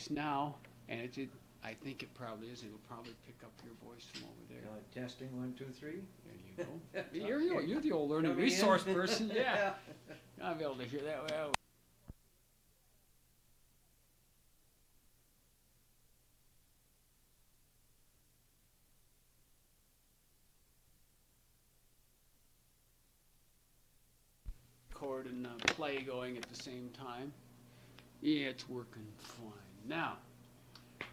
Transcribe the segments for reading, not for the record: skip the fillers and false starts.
voice now, and I think it probably is. It'll probably pick up your voice from over there. Testing 1, 2, 3. There you go. You're the old learning resource person. Yeah. I'll be able to hear that well. Record and play going at the same time. Yeah, it's working fine. Now,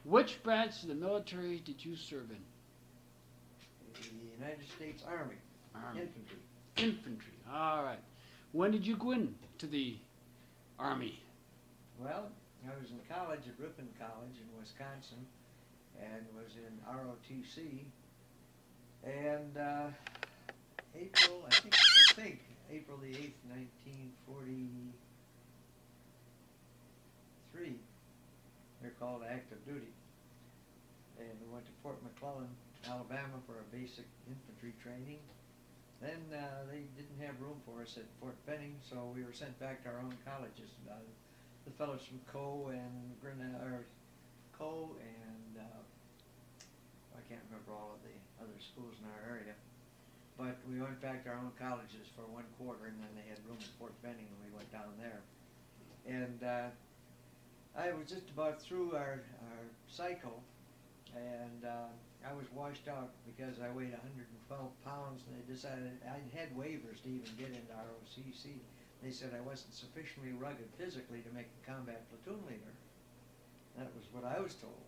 which branch of the military did you serve in? The United States Army. Infantry. Infantry. All right. When did you go into the Army? Well, I was in college at Ripon College in Wisconsin, and was in ROTC. And April, I think April the 8th, 1943, they're called active duty. And we went to Fort McClellan, Alabama for a basic infantry training. Then they didn't have room for us at Fort Benning, so we were sent back to our own colleges. The fellows from Coe and I can't remember all of the other schools in our area. But we went back to our own colleges for 1 quarter, and then they had room at Fort Benning, and we went down there. And I was just about through our cycle, and I was washed out because I weighed 112 pounds, and they decided I had waivers to even get into ROTC. They said I wasn't sufficiently rugged physically to make the combat platoon leader. That was what I was told.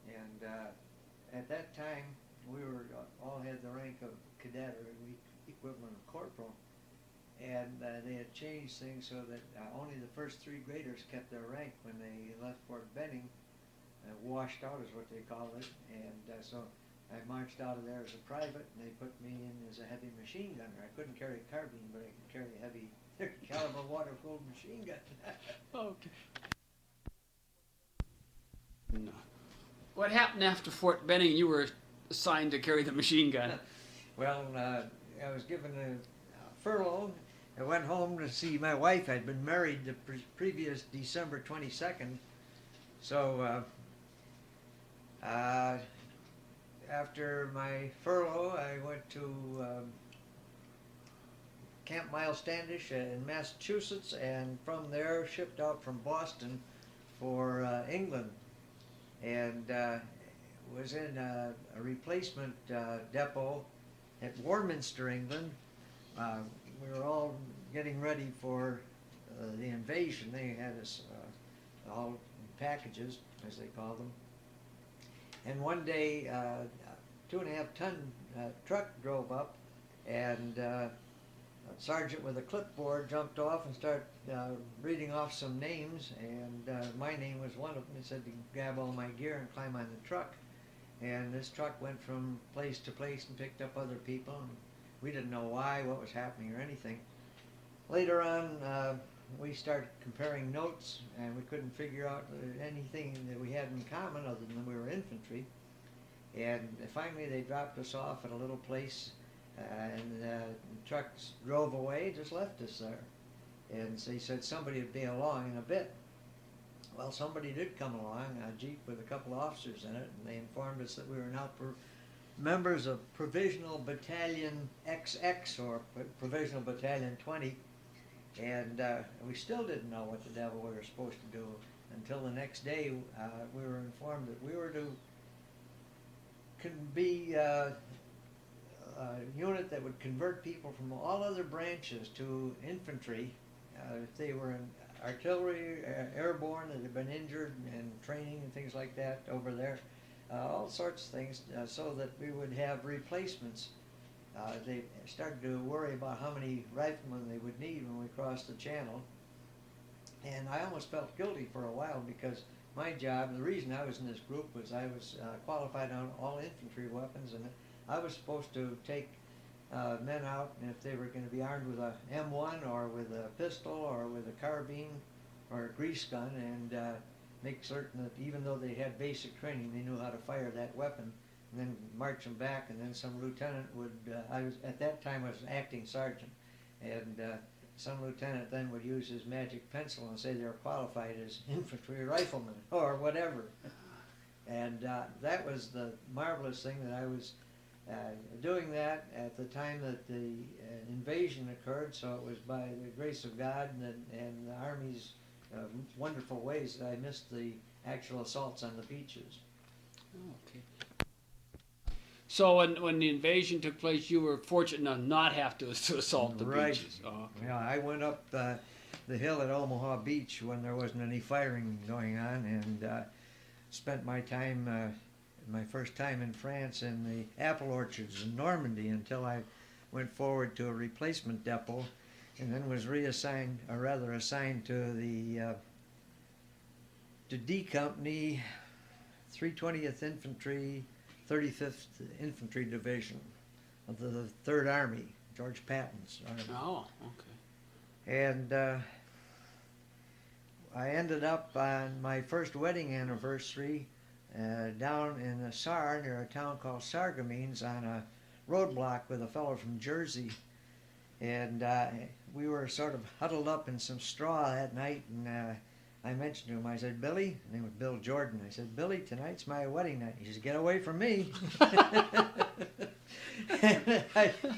And at that time, we all had the rank of cadet, or the equivalent of corporal. And they had changed things so that only the first 3 graders kept their rank when they left Fort Benning. Washed out is what they called it. And so I marched out of there as a private, and they put me in as a heavy machine gunner. I couldn't carry a carbine, but I could carry a heavy caliber water-cooled machine gun. Okay. No. What happened after Fort Benning? You were assigned to carry the machine gun. Well, I was given a furlough. I went home to see my wife. I'd been married the previous December 22nd. So after my furlough, I went to Camp Miles Standish in Massachusetts, and from there shipped out from Boston for England, and was in a replacement depot at Warminster, England. We were all getting ready for the invasion. They had us all in packages, as they call them. And one day, a 2.5-ton truck drove up, and a sergeant with a clipboard jumped off and started reading off some names, and my name was one of them. He said to grab all my gear and climb on the truck. And this truck went from place to place and picked up other people, and we didn't know why, what was happening, or anything. Later on, we started comparing notes, and we couldn't figure out anything that we had in common other than we were infantry. And finally they dropped us off at a little place, and the trucks drove away, just left us there. And they said somebody would be along in a bit. Well, somebody did come along, a Jeep with a couple of officers in it, and they informed us that we were now members of Provisional Battalion XX, or Provisional Battalion 20. And we still didn't know what the devil we were supposed to do until the next day. We were informed that we were to be a unit that would convert people from all other branches to infantry if they were in artillery, airborne, that had been injured and training and things like that over there, all sorts of things, so that we would have replacements. They started to worry about how many riflemen they would need when we crossed the channel. And I almost felt guilty for a while, because my job, the reason I was in this group, was I was qualified on all infantry weapons, and I was supposed to take men out, and if they were going to be armed with a M1 or with a pistol or with a carbine or a grease gun, and make certain that even though they had basic training, they knew how to fire that weapon, and then march them back. And then some lieutenant would, at that time I was an acting sergeant, and some lieutenant then would use his magic pencil and say they're qualified as infantry riflemen or whatever. And that was the marvelous thing, that I was doing that at the time that the invasion occurred, so it was by the grace of God and the Army's wonderful ways that I missed the actual assaults on the beaches. Okay. So when the invasion took place, you were fortunate enough not have to assault the Right. beaches. Oh, okay. Yeah, I went up the hill at Omaha Beach when there wasn't any firing going on, and spent my time, my first time in France, in the apple orchards in Normandy until I went forward to a replacement depot, and then was reassigned, or rather assigned to the to D Company, 320th Infantry, 35th Infantry Division of the Third Army, George Patton's army. Oh, okay. And I ended up on my first wedding anniversary down in the Saar, near a town called Sarreguemines, on a roadblock with a fellow from Jersey. And we were sort of huddled up in some straw that night, and I mentioned to him, I said, Billy, his name was Bill Jordan, I said, Billy, tonight's my wedding night. He said, get away from me.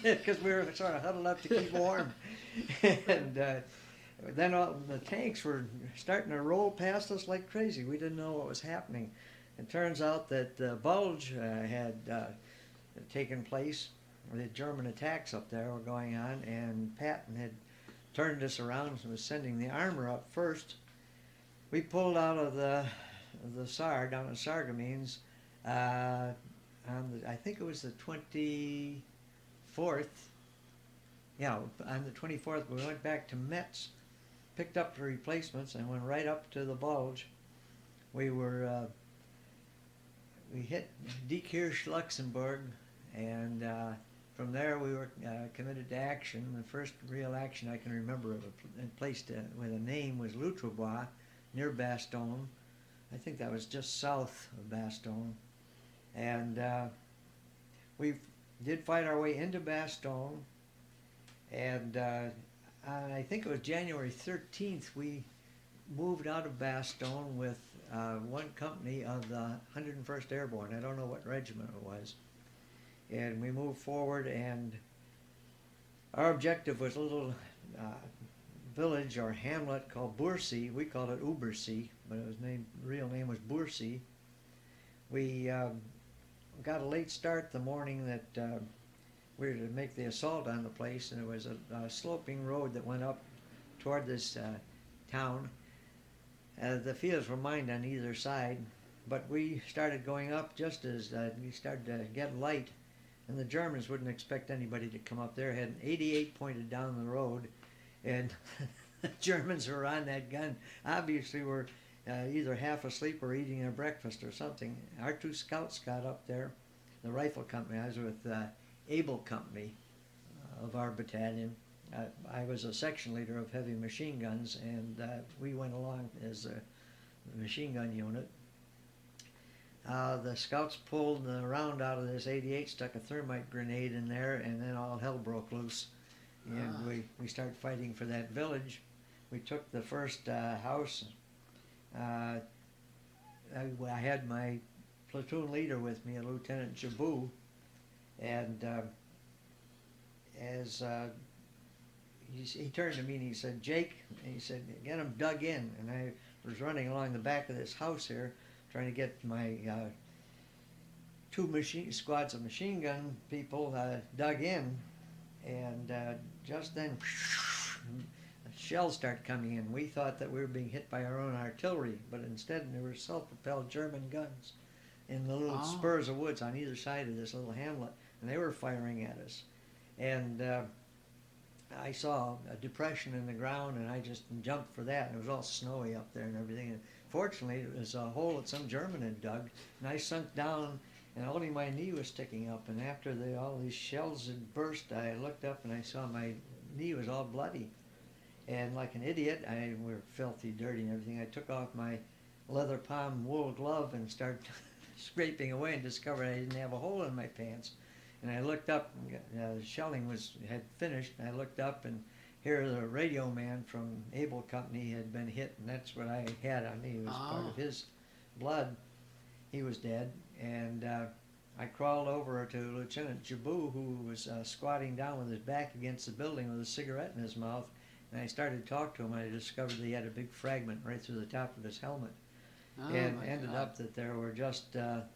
Because we were sort of huddled up to keep warm. And then all the tanks were starting to roll past us like crazy. We didn't know what was happening. It turns out that the Bulge had taken place. The German attacks up there were going on, and Patton had turned us around and was sending the armor up first. We pulled out of the Saar down at Sarreguemines on I think it was the 24th. Yeah, on the 24th we went back to Metz, picked up the replacements, and went right up to the Bulge. We hit Diekirch, Luxembourg, and from there we were committed to action. The first real action I can remember of a place with a name was Loutrebois, near Bastogne. I think that was just south of Bastogne. And we did fight our way into Bastogne, and I think it was January 13th we moved out of Bastogne with one company of the 101st Airborne. I don't know what regiment it was. And we moved forward, and our objective was a little village or hamlet called Bourcy. We called it Ubersee, but his real name was Bourcy. We got a late start the morning that we were to make the assault on the place, and it was a sloping road that went up toward this town. The fields were mined on either side, but we started going up just as we started to get light, and the Germans wouldn't expect anybody to come up there. Had an 88 pointed down the road, and the Germans who were on that gun obviously were either half asleep or eating their breakfast or something. Our two scouts got up there, the rifle company. I was with Able Company of our battalion. I was a section leader of heavy machine guns, and we went along as a machine gun unit. The scouts pulled the round out of this 88, stuck a thermite grenade in there, and then all hell broke loose. And we started fighting for that village. We took the first house. I had my platoon leader with me, a Lieutenant Jabou, and as he turned to me and he said, Jake, and he said, get him dug in. And I was running along the back of this house here, trying to get my two squads of machine gun people dug in. And just then, shells start coming in. We thought that we were being hit by our own artillery, but instead there were self-propelled German guns in the little spurs of woods on either side of this little hamlet, and they were firing at us. And I saw a depression in the ground, and I just jumped for that, and it was all snowy up there and everything. And fortunately, it was a hole that some German had dug, and I sunk down, and only my knee was sticking up. And after all these shells had burst, I looked up and I saw my knee was all bloody. And like an idiot, we were filthy, dirty and everything. I took off my leather palm wool glove and started scraping away, and discovered I didn't have a hole in my pants. And I looked up, the shelling had finished, and I looked up, and hear the radio man from Able Company had been hit, and that's what I had on me. It was part of his blood. He was dead, and I crawled over to Lieutenant Jabu, who was squatting down with his back against the building with a cigarette in his mouth, and I started to talk to him. I discovered that he had a big fragment right through the top of his helmet. And ended up that there were just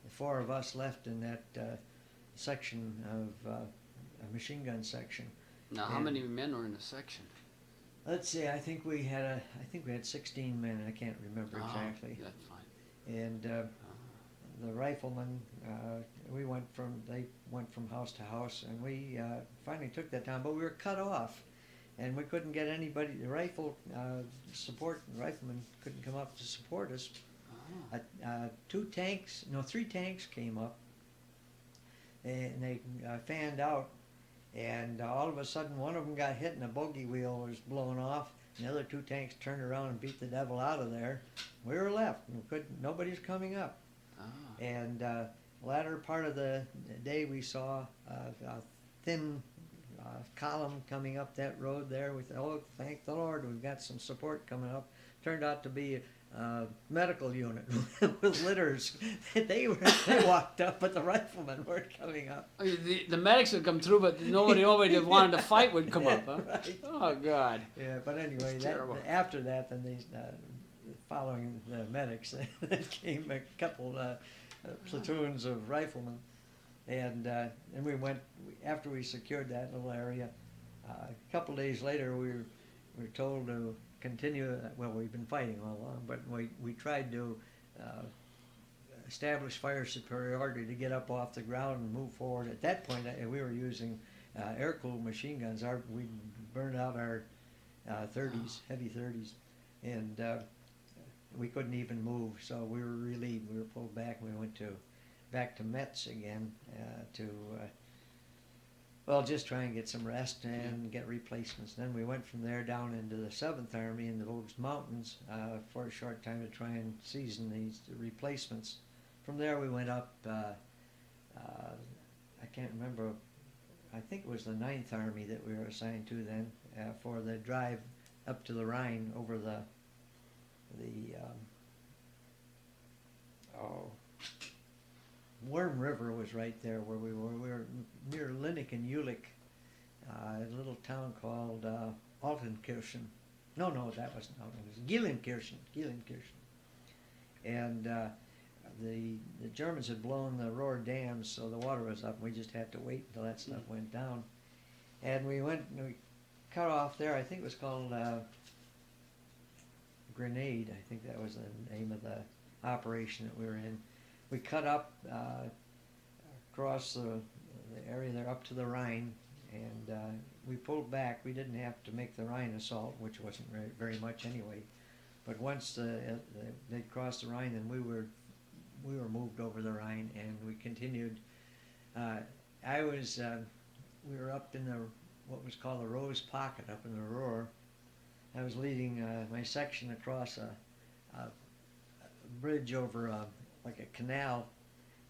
4 of us left in that section of a machine gun section. Now, how many men were in the section? Let's see. I think we had 16 men. I can't remember exactly. That's fine. And the riflemen, they went from house to house, and we finally took that down. But we were cut off, and we couldn't get anybody. The riflemen couldn't come up to support us. 3 tanks came up, and they fanned out, and all of a sudden one of them got hit and the bogey wheel was blown off, and the other 2 tanks turned around and beat the devil out of there. We were left, and nobody's coming up. And latter part of the day we saw a thin column coming up that road there. We thought, oh, thank the Lord, we've got some support coming up. Turned out to be medical unit with litters. They walked up, but the riflemen weren't coming up. The medics would come through, but nobody that wanted to fight would come up, huh? Right. Oh, God. Yeah, but anyway, after that, then these following the medics, came a couple platoons of riflemen, and we went after we secured that little area. A couple days later, we were told to continue. Well, we've been fighting all along, but we tried to establish fire superiority to get up off the ground and move forward. At that point, we were using air-cooled machine guns. We burned out our 30s, heavy 30s, and we couldn't even move. So we were relieved. We were pulled back. We went back to Metz again just try and get some rest and get replacements. Then we went from there down into the 7th Army in the Bulge Mountains for a short time to try and season these replacements. From there we went up, I can't remember, I think it was the 9th Army that we were assigned to then for the drive up to the Rhine over the Worm River was right there where we were. We were near Linnick and Jülich, a little town called Altenkirchen. No, that wasn't Altenkirchen. It was Gillenkirchen. And the Germans had blown the Ruhr dams, so the water was up. We just had to wait until that stuff went down. And we cut off there. I think it was called Grenade. I think that was the name of the operation that we were in. We cut up across the area there up to the Rhine, and we pulled back. We didn't have to make the Rhine assault, which wasn't very much anyway. But once they'd crossed the Rhine, then we were moved over the Rhine, and we continued. We were up in what was called the Rose Pocket up in the Ruhr. I was leading my section across a bridge over like a canal.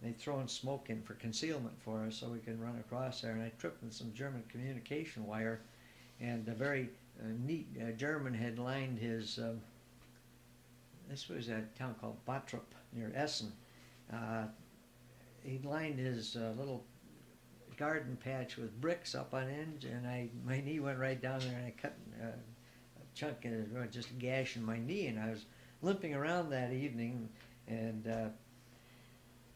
They'd thrown smoke in for concealment for us so we could run across there, and I tripped in some German communication wire, and a very neat German had lined his, this was a town called Battrup near Essen. He'd lined his little garden patch with bricks up on end, and my knee went right down there, and I cut a chunk in it, just a gash in my knee, and I was limping around that evening, and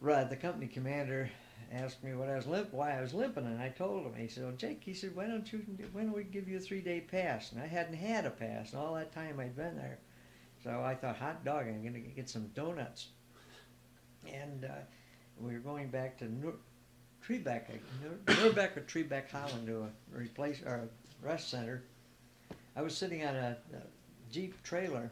the company commander asked me why I was limping, and I told him. He said, "Well, Jake," he said, why don't we give you a 3-day pass?" And I hadn't had a pass, and all that time I'd been there. So I thought, hot dog, I'm going to get some donuts. And we were going back to Tribeck or Tribeck, Holland, to a rest center. I was sitting on a Jeep trailer,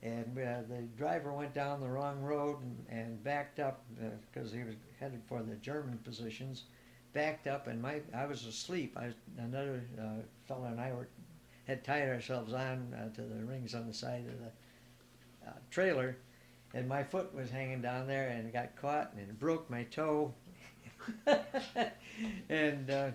and the driver went down the wrong road and backed up because he was headed for the German positions. Backed up, and I was asleep. Another fellow and I had tied ourselves on to the rings on the side of the trailer, and my foot was hanging down there, and it got caught, and it broke my toe. And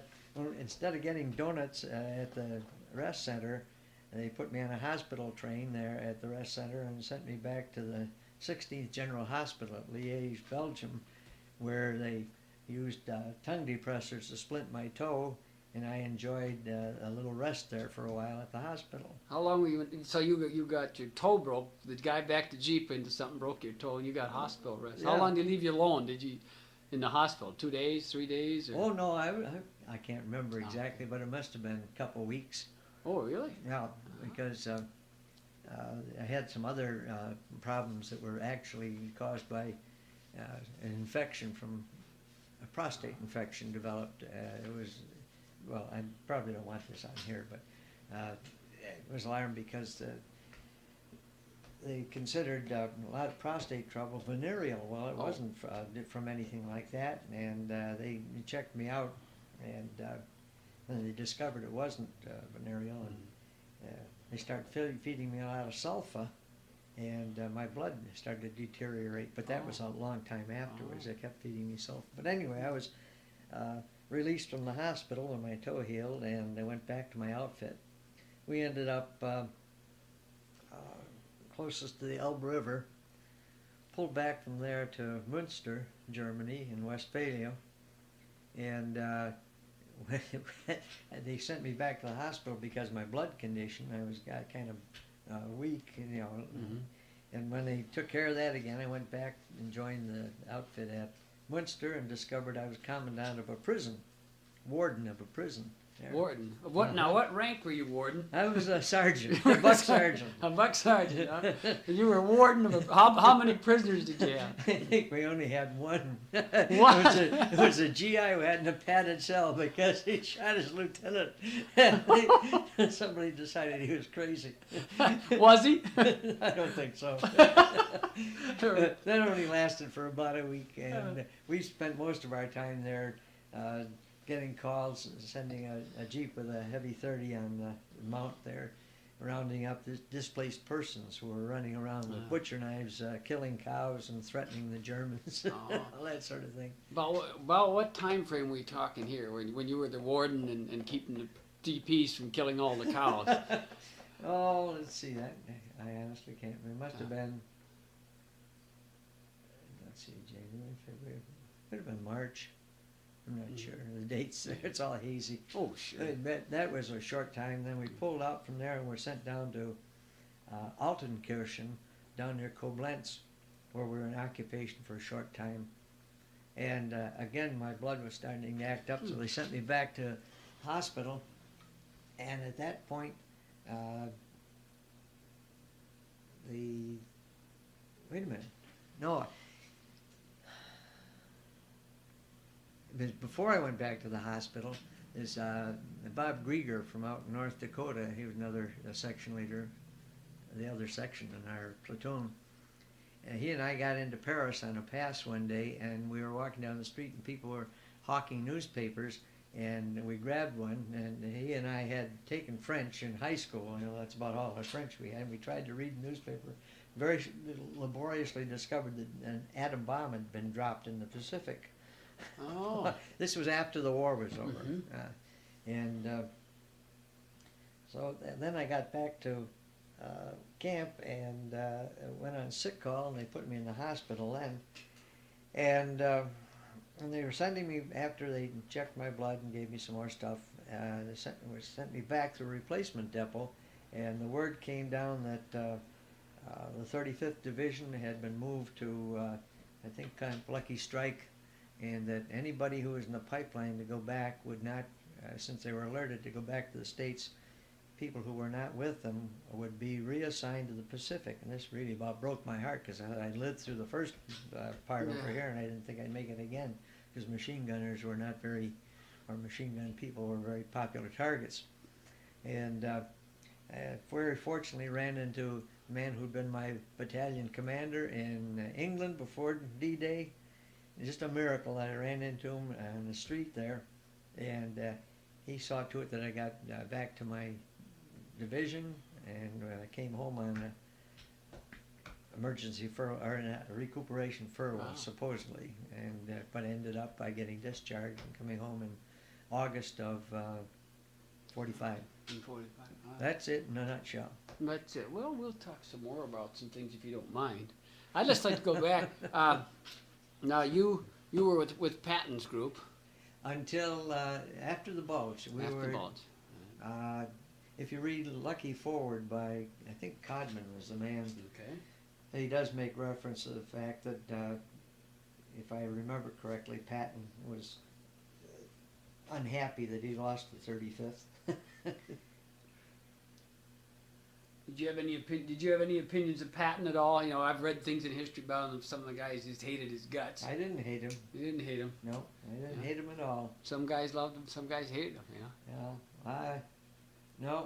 instead of getting donuts at the rest center. And they put me on a hospital train there at the rest center and sent me back to the 16th General Hospital at Liège, Belgium, where they used tongue depressors to splint my toe, and I enjoyed a little rest there for a while at the hospital. How long were you? So you got your toe broke. The guy backed the Jeep into something, broke your toe, and you got hospital rest. Yeah. How long did he leave you alone? Did you in the hospital? 2 days, 3 days? Or? Oh no, I can't remember exactly, but it must have been a couple of weeks. Oh, really? Yeah, because I had some other problems that were actually caused by an infection from a prostate infection developed. It was, well, I probably don't want this on here, but it was alarmed because they considered a lot of prostate trouble venereal. Well, it wasn't from anything like that, and they checked me out, and they discovered it wasn't venereal, and they started feeding me a lot of sulfa, and my blood started to deteriorate. But that was a long time afterwards. They kept feeding me sulfa. But anyway, I was released from the hospital when my toe healed, and I went back to my outfit. We ended up closest to the Elbe River, pulled back from there to Münster, Germany, in Westphalia, and they sent me back to the hospital because of my blood condition. I was kind of weak, you know. Mm-hmm. And when they took care of that again, I went back and joined the outfit at Münster and discovered I was commandant of a prison, warden of a prison. There. Warden. What now? What rank were you, warden? I was a sergeant, a buck sergeant. A buck sergeant. Huh? You were warden of how many prisoners did you have? I think we only had one. What? It was a GI who had in a padded cell because he shot his lieutenant. Somebody decided he was crazy. Was he? I don't think so. That only lasted for about a week, and we spent most of our time there getting calls, sending a Jeep with a heavy 30 on the mount there, rounding up the displaced persons who were running around with butcher knives, killing cows and threatening the Germans, all that sort of thing. About what time frame were we talking here, when you were the warden and keeping the DPs from killing all the cows? Oh, let's see, that I honestly can't remember. It must have been, let's see, January, February, could have been March. I'm not sure. The dates, it's all hazy. Oh, sure. That was a short time. Then we pulled out from there and were sent down to Altenkirchen, down near Koblenz, where we were in occupation for a short time. And again, my blood was starting to act up, so they sent me back to hospital. And at that point, wait a minute. No. Before I went back to the hospital, is Bob Grieger from out in North Dakota. He was another section leader, the other section in our platoon. And he and I got into Paris on a pass one day, and we were walking down the street, and people were hawking newspapers, and we grabbed one, and he and I had taken French in high school. You know, that's about all the French we had. We tried to read the newspaper. Very laboriously discovered that an atom bomb had been dropped in the Pacific. Oh. This was after the war was over. Mm-hmm. So then I got back to camp and went on sick call, and they put me in the hospital then. And they were sending me, after they checked my blood and gave me some more stuff, they sent me back to a replacement depot, and the word came down that the 35th Division had been moved to, I think, kind of Lucky Strike, and that anybody who was in the pipeline to go back would not, since they were alerted to go back to the States, people who were not with them would be reassigned to the Pacific. And this really about broke my heart, because I lived through the first part over here, and I didn't think I'd make it again, because machine gunners were not very, or machine gun people were very popular targets. And very fortunately ran into a man who'd been my battalion commander in England before D-Day. Just a miracle that I ran into him on the street there, and he saw to it that I got back to my division, and I came home on emergency furlough, or a recuperation furlough, supposedly, and but ended up by getting discharged and coming home in August of 45. In 45. That's it in a nutshell. That's it. Well, we'll talk some more about some things if you don't mind. I'd just like to go back. Now, you were with Patton's group. Until after the Bulge. After the Bulge. If you read Lucky Forward by, I think Codman was the man, Okay. he does make reference to the fact that, if I remember correctly, Patton was unhappy that he lost the 35th. Did you have any opinions of Patton at all? You know, I've read things in history about him. Some of the guys just hated his guts. I didn't hate him. You didn't hate him. No, I didn't hate him at all. Some guys loved him. Some guys hated him. You know. Yeah,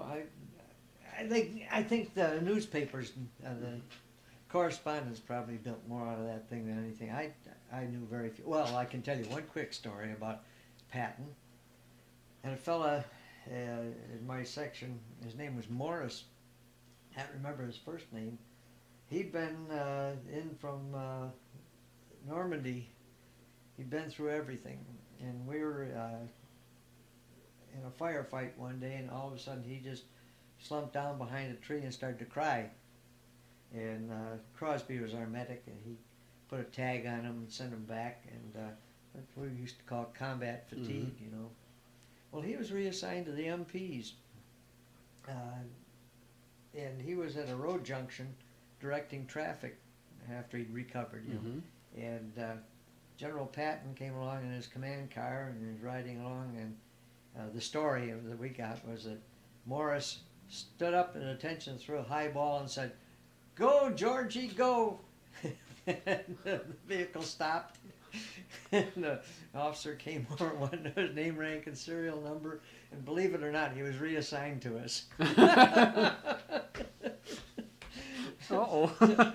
I think the newspapers, the correspondents probably built more out of that thing than anything. I knew very few. Well, I can tell you one quick story about Patton. And a fella in my section, his name was Morris. I can't remember his first name. He'd been in from Normandy. He'd been through everything. And we were in a firefight one day, and all of a sudden he just slumped down behind a tree and started to cry. And Crosby was our medic, and he put a tag on him and sent him back. And that's what we used to call combat fatigue, you know. Well, he was reassigned to the MPs. And he was at a road junction directing traffic after he'd recovered, you know. And General Patton came along in his command car, and he was riding along, and the story that we got was that Morris stood up at attention, threw a high ball, and said, "Go, Georgie, go!" And the vehicle stopped. And the officer came over, wanted to know his name, rank, and serial number, and believe it or not, he was reassigned to us. Uh-oh.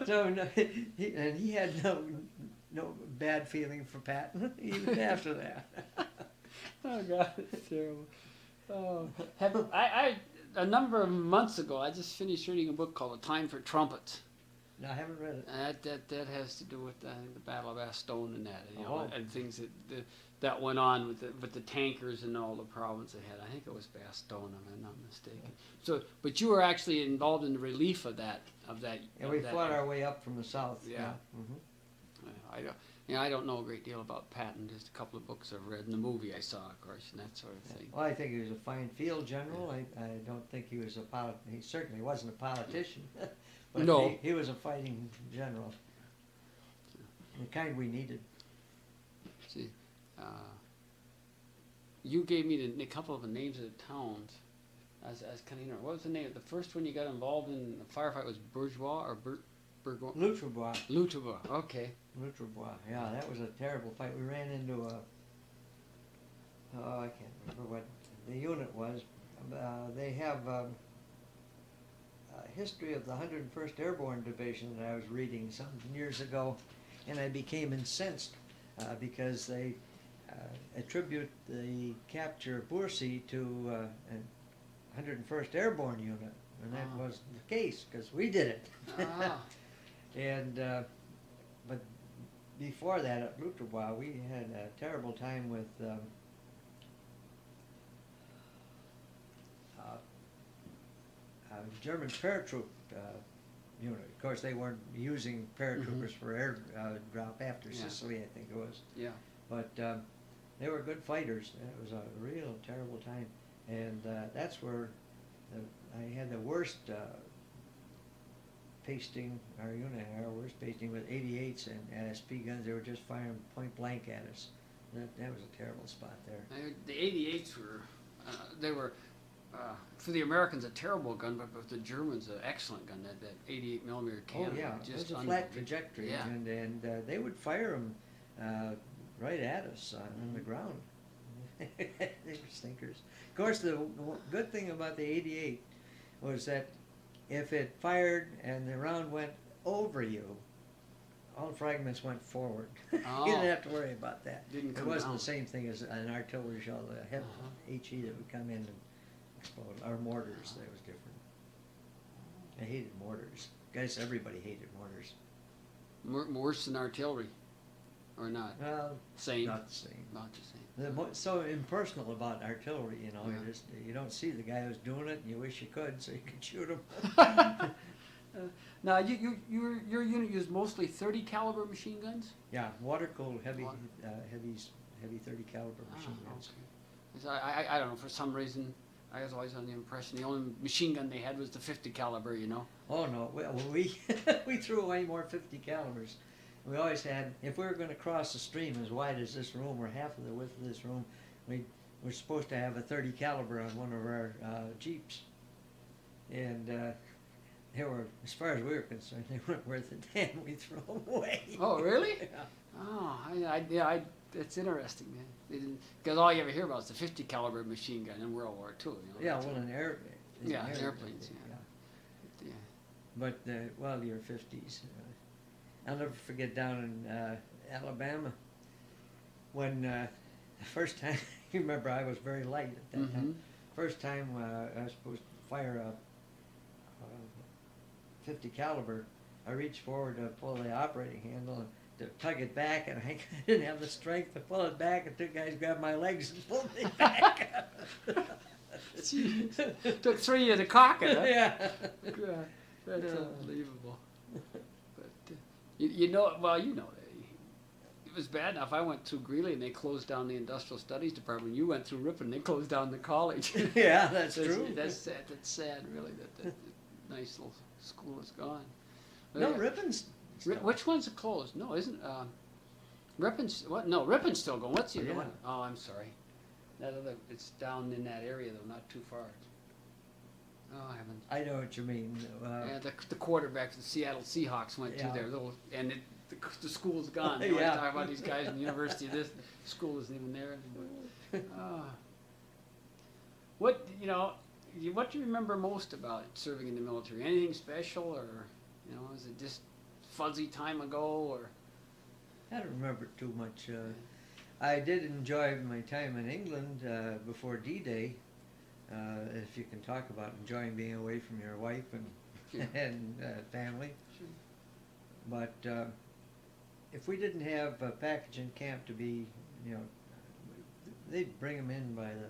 So no, he had no bad feeling for Patton even after that. Oh God, it's terrible. Oh, a number of months ago, I just finished reading a book called "A Time for Trumpets." No, I haven't read it. That has to do with the Battle of Bastogne and that, you know, Oh. and things that went on with the tankers and all the problems they had. I think it was Bastogne, if I'm not mistaken. So, but you were actually involved in the relief of that. And we fought our way up from the south. Yeah. I don't know a great deal about Patton. Just a couple of books I've read, and the movie I saw, of course, and that sort of thing. Well, I think he was a fine field general. I don't think he was he certainly wasn't a politician. But No. he was a fighting general. The kind we needed. See, you gave me a couple of the names of the towns. As kind of, what was the name? The first one you got involved in a firefight was Bourgeois or Bourgeois? Loutrebois. Loutrebois. Okay. Loutrebois. Yeah, that was a terrible fight. We ran into I can't remember what the unit was. They have a history of the 101st Airborne Division that I was reading some years ago, and I became incensed because they attribute the capture of Bursy to 101st Airborne Unit, and that was the case because we did it. And but before that, at Loutrebois, we had a terrible time with German paratroop unit. Of course, they weren't using paratroopers for air drop after Sicily, I think it was. Yeah. But they were good fighters. It was a real terrible time. And that's where I had the worst pasting, our unit had our worst pasting with 88s and ASP guns. They were just firing point blank at us. That was a terrible spot there. The 88s were, for the Americans, a terrible gun, but for the Germans, an excellent gun, that 88 millimeter cannon. Oh yeah, it was a flat trajectory, yeah. and they would fire them right at us on the ground. They were stinkers. Of course, the good thing about the 88 was that if it fired and the round went over you, all the fragments went forward. Oh. You didn't have to worry about that. Didn't come It wasn't down. the same thing as an artillery shell, the HE that would come in and explode. Our mortars, that was different. I hated mortars. Guys, everybody hated mortars. Worse than artillery. or not? Well, Same. not the same. Not the same. It's so impersonal about artillery, you know. Yeah. You don't see the guy who's doing it, and you wish you could, so you could shoot him. Now, your unit used mostly 30 caliber machine guns? Yeah, water-cooled, heavy, Water. heavy 30 caliber machine guns. Okay. 'Cause I don't know, for some reason, I was always under the impression the only machine gun they had was the 50 caliber, you know? Oh no, we we threw away more 50 calibers. We always had, if we were going to cross the stream as wide as this room or half of the width of this room, we were supposed to have a 30 caliber on one of our Jeeps. And they were, as far as we were concerned, they weren't worth a damn. We threw them away. Oh, really? Yeah. Oh, it's interesting, man. Because all you ever hear about is the 50 caliber machine gun in World War II. You know, Yeah, that's well, it. in air. Yeah, airplanes, yeah. Yeah. But well, your 50s. I'll never forget down in Alabama when the first time. You remember, I was very light at that time. First time I was supposed to fire a 50 caliber. I reached forward to pull the operating handle and to tug it back, and I didn't have the strength to pull it back, and two guys grabbed my legs and pulled me back. Jeez. Took 3 years to cock it, huh? Yeah. God, that's unbelievable. But you know, well, you know that it was bad enough. I went through Greeley and they closed down the industrial studies department. You went through Ripon and they closed down the college. Yeah, that's true. That's sad. That's sad, really. That nice little school is gone. No, Yeah. Ripon's. Which one's closed? No, isn't Ripon's what? No, Ripon's still going. What's the other Yeah. one? Oh, I'm sorry. That other, it's down in that area though, not too far. Oh, I haven't. I know what you mean. Yeah, the quarterback of the Seattle Seahawks went Yeah. to there, and the school's gone. They always Yeah. talk about these guys in the university. This school isn't even there anymore. What what do you remember most about serving in the military? Anything special, or is it just fuzzy time ago, or? I don't remember too much. I did enjoy my time in England before D-Day. If you can talk about enjoying being away from your wife and Yeah. and family. Sure. But if we didn't have a packaging camp to be, they'd bring them in by the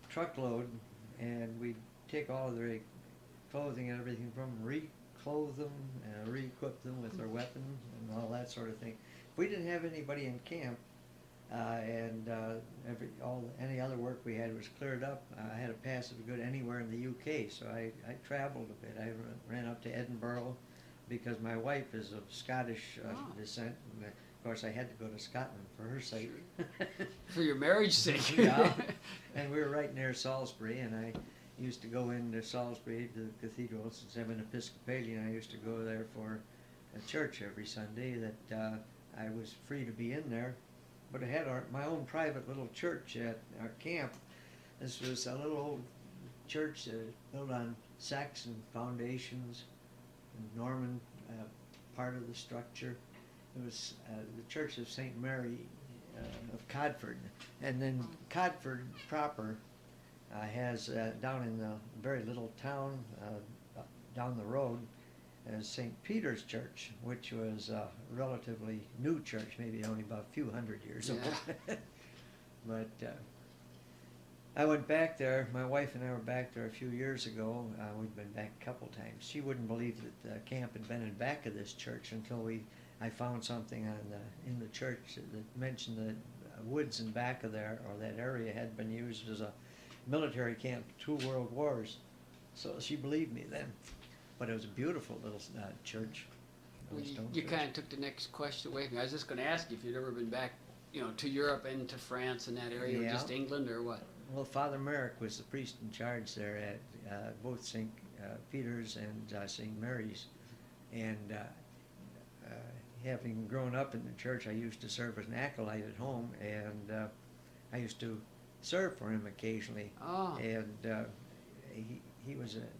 truckload, and we'd take all of their clothing and everything from them, re-clothe them, and re-equip them with their weapons and all that sort of thing. If we didn't have anybody in camp, and any other work we had was cleared up, I had a pass of good anywhere in the UK, so I traveled a bit. I ran up to Edinburgh because my wife is of Scottish descent, and of course I had to go to Scotland for her sake. For your marriage sake. Yeah, and we were right near Salisbury, and I used to go into Salisbury to the cathedral. Since I'm an Episcopalian, I used to go there for a church every Sunday that I was free to be in there. But I had my own private little church at our camp. This was a little old church built on Saxon foundations, Norman part of the structure. It was the Church of St. Mary of Codford. And then Codford proper has down in the very little town down the road as St. Peter's Church, which was a relatively new church, maybe only about a few hundred years old. But I went back there. My wife and I were back there a few years ago. We'd been back a couple times. She wouldn't believe that the camp had been in back of this church until I found something in the church that mentioned the woods in back of there, or that area, had been used as a military camp 2 world wars. So she believed me then. But it was a beautiful little church. Well, you kind of took the next question away from me. I was just going to ask you if you'd ever been back, to Europe and to France and that area, or just England, or what? Well, Father Merrick was the priest in charge there at both St. Peter's and St. Mary's. And having grown up in the church, I used to serve as an acolyte at home, and I used to serve for him occasionally. Oh. And he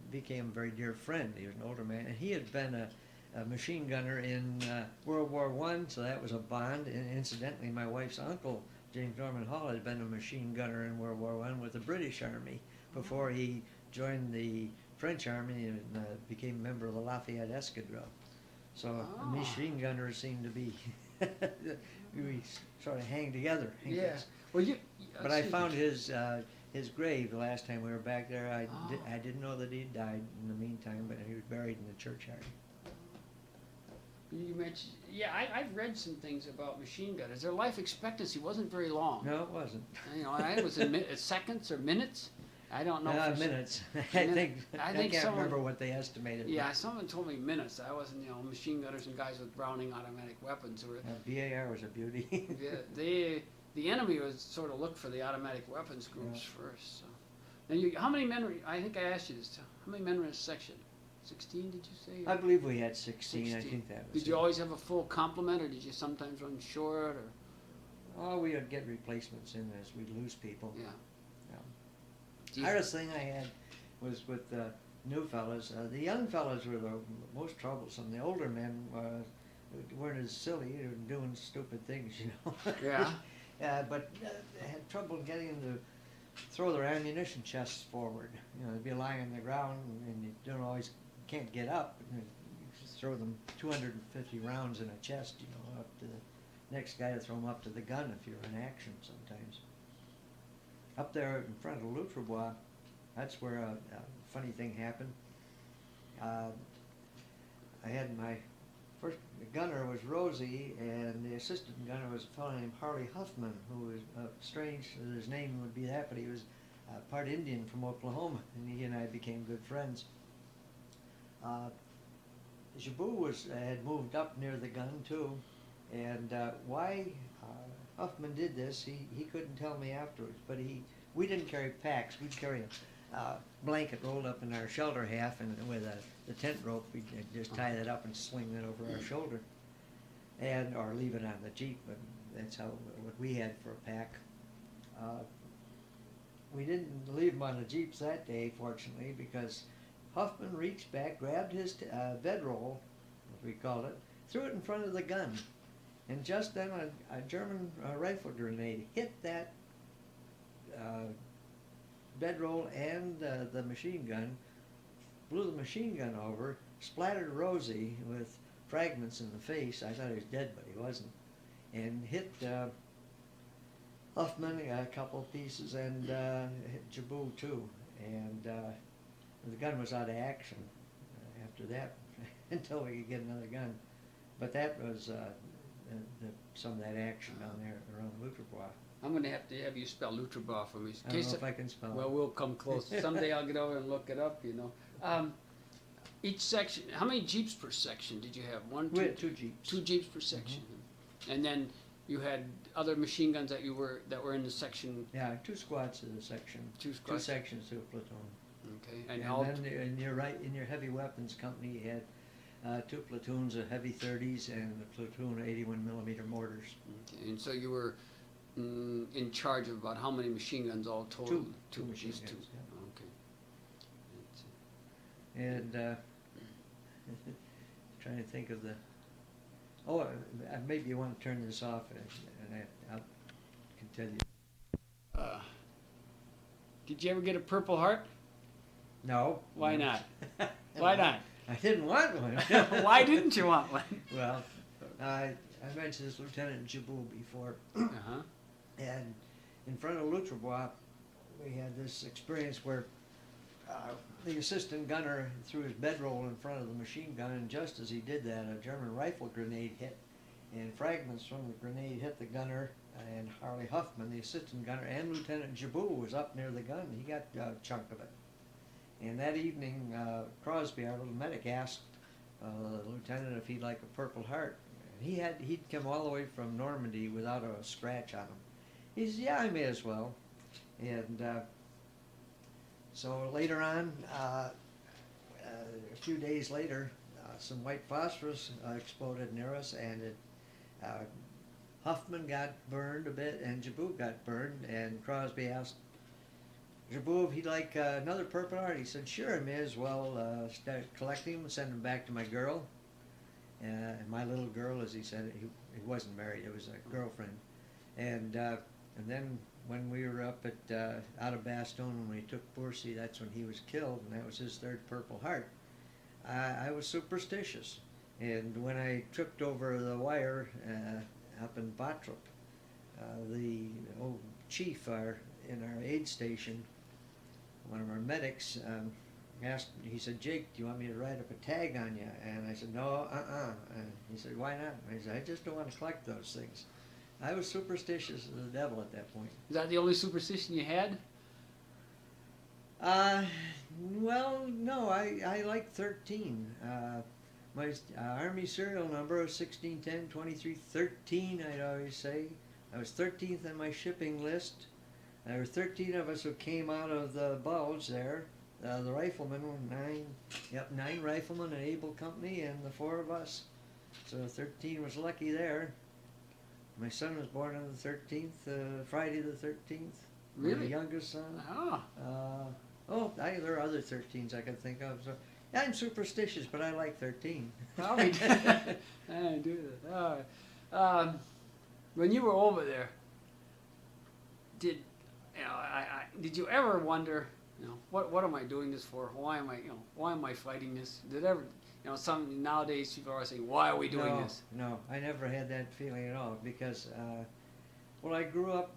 became a very dear friend. He was an older man, and he had been a machine gunner in World War I, so that was a bond. And incidentally, my wife's uncle, James Norman Hall, had been a machine gunner in World War I with the British Army before he joined the French Army and became a member of the Lafayette Escadrille. So Oh. the machine gunners seem to be, we sort of hang together. I Yeah. guess. Well, But I excuse me. found his grave the last time we were back there. Oh. I didn't know that he'd died in the meantime, but he was buried in the churchyard. You mentioned, yeah, I've read some things about machine gunners. Their life expectancy wasn't very long. No, it wasn't. You know, I was in seconds or minutes. I don't know. For Minutes. I think can't someone- remember what they estimated. Yeah, someone told me minutes. I wasn't, you know, machine gunners and guys with Browning automatic weapons who were. BAR was a beauty. Yeah, the enemy was sort of looked for the automatic weapons groups first. So. Now, how many men? I think I asked you this. How many men were in a section? 16, did you say? I believe we had 16. 16. I think that was Did you it. always have a full complement, or did you sometimes run short? Or Oh, we would get replacements in as we lose people. yeah. The hardest thing I had was with the new fellas. The young fellas were the most troublesome. The older men weren't as silly and doing stupid things, you know. Yeah. But they had trouble getting them to throw their ammunition chests forward. You know, they'd be lying on the ground and you don't always can't get up. You just throw them 250 rounds in a chest, you know, up to the next guy to throw them up to the gun if you're in action sometimes. Up there in front of Loutrebois, that's where a funny thing happened. I had my first gunner was Rosie, and the assistant gunner was a fellow named Harley Huffman, who was strange that his name would be that, but he was part Indian from Oklahoma, and he and I became good friends. Jabou had moved up near the gun too, and why Huffman did this, he couldn't tell me afterwards, but we didn't carry packs, we'd carry a blanket rolled up in our shoulder half, and with the tent rope, we'd just tie that up and sling that over our shoulder, or leave it on the Jeep, but that's what we had for a pack. We didn't leave them on the Jeeps that day, fortunately, because Huffman reached back, grabbed his bedroll, as we called it, threw it in front of the gun. And just then a German rifle grenade hit that bedroll and the machine gun, blew the machine gun over, splattered Rosie with fragments in the face. I thought he was dead, but he wasn't. And hit Huffman a couple of pieces, and hit Jabou too. And the gun was out of action after that until we could get another gun. But that was some of that action down there around Loutrebois. I'm going to have you spell Loutrebois for me. I don't know if I can spell Well, it. we'll come close. Someday I'll get over and look it up, you know. Each section, how many Jeeps per section did you have? One, We two? had 2 Jeeps. 2 Jeeps per section. And then you had other machine guns that were in the section. Yeah, 2 squads to the section. 2 2 squads. sections to a platoon. Okay. And all, then in your heavy weapons company, you had 2 platoons of heavy 30s and a platoon of 81 millimeter mortars. okay. And so you were in charge of about how many machine guns all total? Two machine Just guns, two. yeah. Okay. And trying to think of the. Maybe you want to turn this off, and I can tell you. Did you ever get a Purple Heart? No. Why not? Why not? I didn't want one. Why didn't you want one? Well, I mentioned this Lieutenant Jabou before, Uh-huh. and in front of Loutrebois, we had this experience where the assistant gunner threw his bedroll in front of the machine gun, and just as he did that, a German rifle grenade hit, and fragments from the grenade hit the gunner, and Harley Huffman, the assistant gunner, and Lieutenant Jabou was up near the gun. He got a chunk of it. And that evening, Crosby, our little medic, asked the lieutenant if he'd like a Purple Heart. He'd come all the way from Normandy without a scratch on him. He said, "Yeah, I may as well." And so later on, a few days later, some white phosphorus exploded near us, and Huffman got burned a bit, and Jabou got burned, and Crosby asked Jabou if he'd like another Purple Heart. He said, "Sure, I may as well start collecting them and send them back to my girl." My little girl, as he said, he wasn't married, it was a girlfriend. And then when we were up at out of Bastogne, when we took Bourcy, that's when he was killed, and that was his 3rd Purple Heart. I was superstitious, And when I tripped over the wire up in Bottrop, the old chief in our aid station, one of our medics, asked, he said, "Jake, do you want me to write up a tag on you?" And I said, "No, And he said, "Why not?" And I said, "I just don't want to collect those things." I was superstitious as the devil at that point. Is that the only superstition you had? Well, no, I like 13. My Army serial number was 1610-2313, I'd always say. I was 13th on my shipping list. There were 13 of us who came out of the Bulge there. The riflemen were 9 riflemen, an able company, and the 4 of us. So 13 was lucky there. My son was born on the 13th, Friday the 13th. Really? My youngest son. Ah. There are other 13s I can think of. So I'm superstitious, but I like 13. Probably did. I do that. When you were over there, did you ever wonder, what am I doing this for? Why am I fighting this? Did ever, some nowadays people are saying, why are we doing this? No, I never had that feeling at all because, I grew up.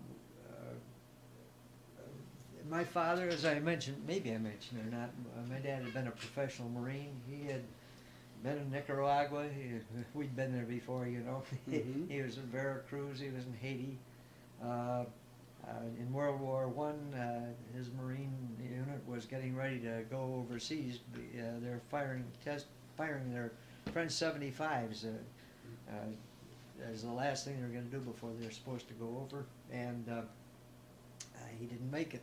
My father, as I mentioned, maybe I mentioned or not, my dad had been a professional Marine. He had been in Nicaragua. We'd been there before, Mm-hmm. He was in Veracruz. He was in Haiti. In World War I, his Marine unit was getting ready to go overseas. They're firing their French 75s as the last thing they're going to do before they're supposed to go over. And he didn't make it.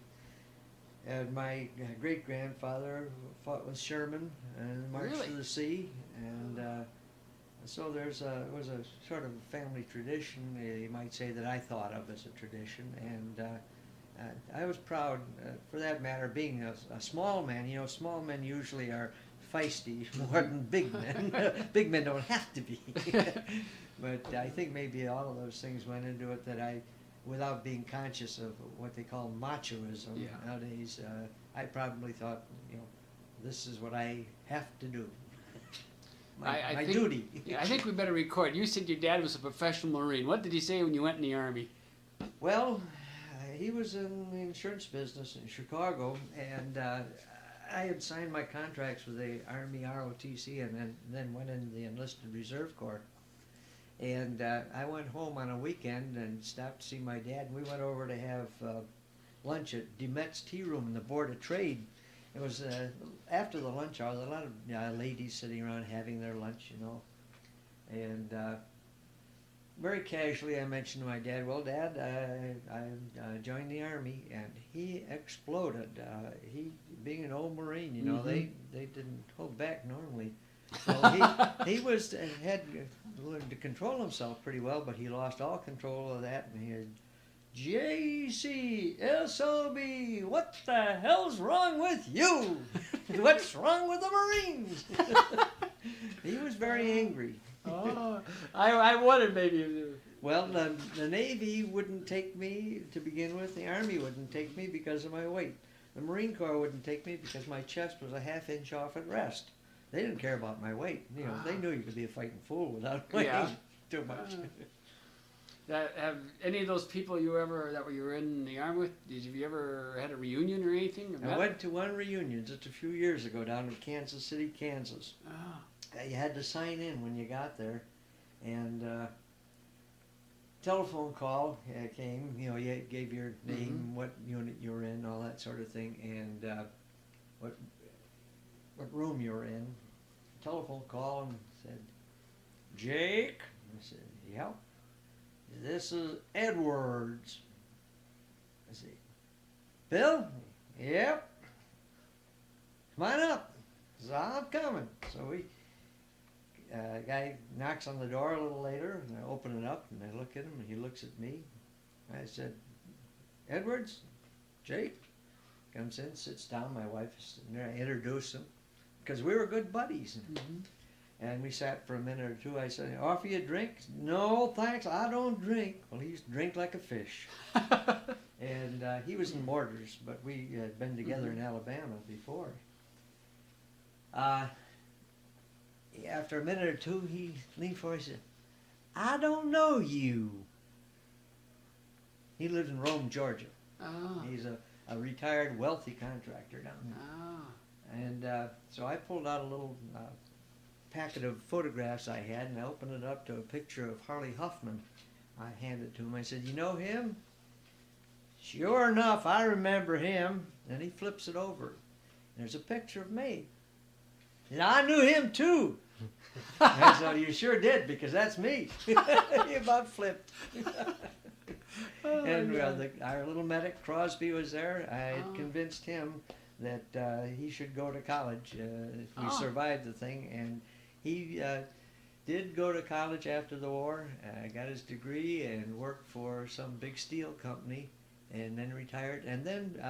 And my great-grandfather fought with Sherman and marched Really? to the sea. And so it was a sort of family tradition, you might say, that I thought of as a tradition. And I was proud, for that matter, being a small man. Small men usually are feisty more than big men. Big men don't have to be. But I think maybe all of those things went into it that without being conscious of what they call machoism nowadays, I probably thought, this is what I have to do. My duty. Yeah, I think we better record. You said your dad was a professional Marine. What did he say when you went in the Army? Well, he was in the insurance business in Chicago, and I had signed my contracts with the Army ROTC and then went into the Enlisted Reserve Corps. And I went home on a weekend and stopped to see my dad. And we went over to have lunch at DeMette's Tea Room in the Board of Trade. It was after the lunch hour. There were a lot of ladies sitting around having their lunch, And very casually I mentioned to my dad, "Well, Dad, I joined the Army," and he exploded. He, being an old Marine, Mm-hmm. they didn't hold back normally. So he had learned to control himself pretty well, but he lost all control of that, and he had, "JCSOB, what the hell's wrong with you? What's wrong with the Marines?" He was very angry. Oh, I wondered maybe. Well, the Navy wouldn't take me to begin with. The Army wouldn't take me because of my weight. The Marine Corps wouldn't take me because my chest was a half-inch off at rest. They didn't care about my weight. They knew you could be a fighting fool without weighing too much. Have any of those people you were in the Army with, did you ever had a reunion or anything? I went to one reunion just a few years ago down in Kansas City, Kansas. Oh. You had to sign in when you got there, and telephone call came. You gave your name, what unit you were in, all that sort of thing, and what room you were in. Telephone call and said, "Jake?" I said, "Yeah." "This is Edwards." I said, "Bill?" "Yep." "Come on up." I said, "I'm coming." So guy knocks on the door a little later, and I open it up, and I look at him, and he looks at me. I said, "Edwards? Jake?" Comes in, sits down. My wife is sitting there. I introduce him, because we were good buddies. Mm-hmm. And we sat for a minute or two. I said, "Offer you a drink?" "No, thanks, I don't drink." Well, he used to drink like a fish. And he was in mortars, but we had been together in Alabama before. after a minute or two, he leaned forward and said, "I don't know you." He lives in Rome, Georgia. Oh. He's a retired wealthy contractor down there. Oh. And so I pulled out a little packet of photographs I had, and I opened it up to a picture of Harley Huffman. I handed it to him. I said, "You know him?" "Sure enough, I remember him." And he flips it over. There's a picture of me. And I knew him too. And so you sure did, because that's me. He about flipped. Oh, And our little medic, Crosby, was there. I had convinced him that he should go to college if we survived the thing. And he did go to college after the war, got his degree, and worked for some big steel company, and then retired. And then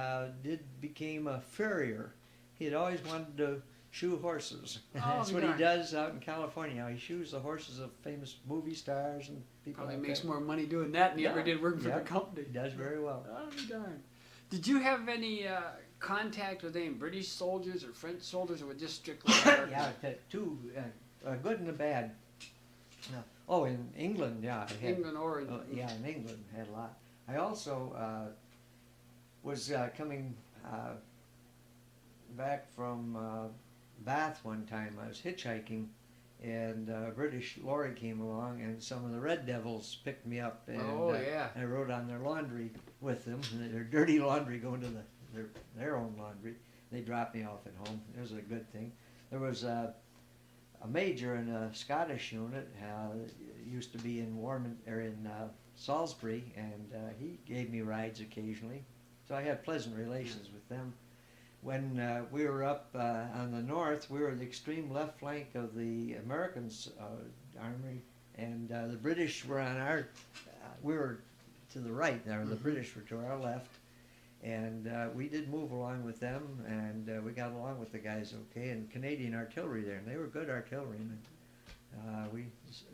became a farrier. He had always wanted to shoe horses. That's what he does out in California. He shoes the horses of famous movie stars and people. Probably like makes that. more money doing that than he ever did working for the company. He does very well. Oh, darn. Did you have any contact with any British soldiers or French soldiers, or were just strictly American? Yeah, two, a good and a bad. Oh, in England, yeah. I had, England or yeah, in England, I had a lot. I also was coming back from Bath one time. I was hitchhiking, and a British lorry came along, and some of the Red Devils picked me up, and I rode on their laundry with them, their dirty laundry going to their own laundry. They dropped me off at home. It was a good thing. There was a major in a Scottish unit, used to be in in Salisbury, and he gave me rides occasionally. So I had pleasant relations with them. When we were up on the north, we were the extreme left flank of the Americans' army, and the British were on our, we were to the right there, the British were to our left, and we did move along with them, and we got along with the guys okay, and Canadian artillery there, and they were good artillerymen. We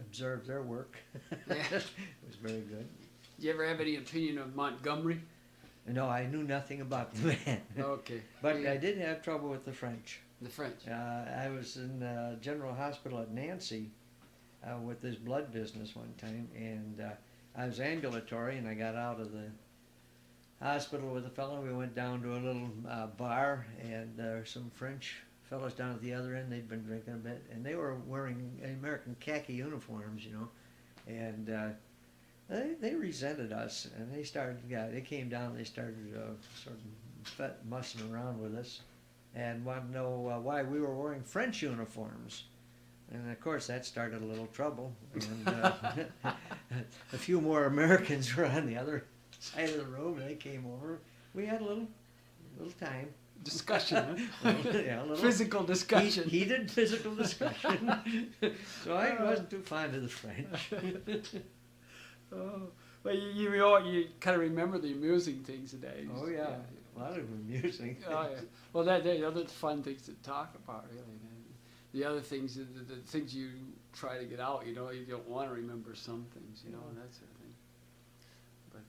observed their work. It was very good. Did you ever have any opinion of Montgomery? No, I knew nothing about the man. Okay. But I did have trouble with the French. The French? I was in General Hospital at Nancy with this blood business one time, and I was ambulatory, and I got out of the hospital with a fellow. We went down to a little bar, and there were some French fellows down at the other end. They'd been drinking a bit, and they were wearing American khaki uniforms, you know, and they resented us, and they started. They came down. They started sort of mussing around with us, and wanted to know why we were wearing French uniforms. And of course, that started a little trouble. And a few more Americans were on the other side of the room, and they came over. We had a little time. Discussion, huh? Yeah, a little physical discussion. Heated physical discussion. So I wasn't too fond of the French. Oh, well, you kind of remember the amusing things today. Oh yeah, a lot of amusing. Oh yeah. Well, the other fun things to talk about, really. The other things, the things you try to get out, you don't want to remember some things, and that sort of thing. But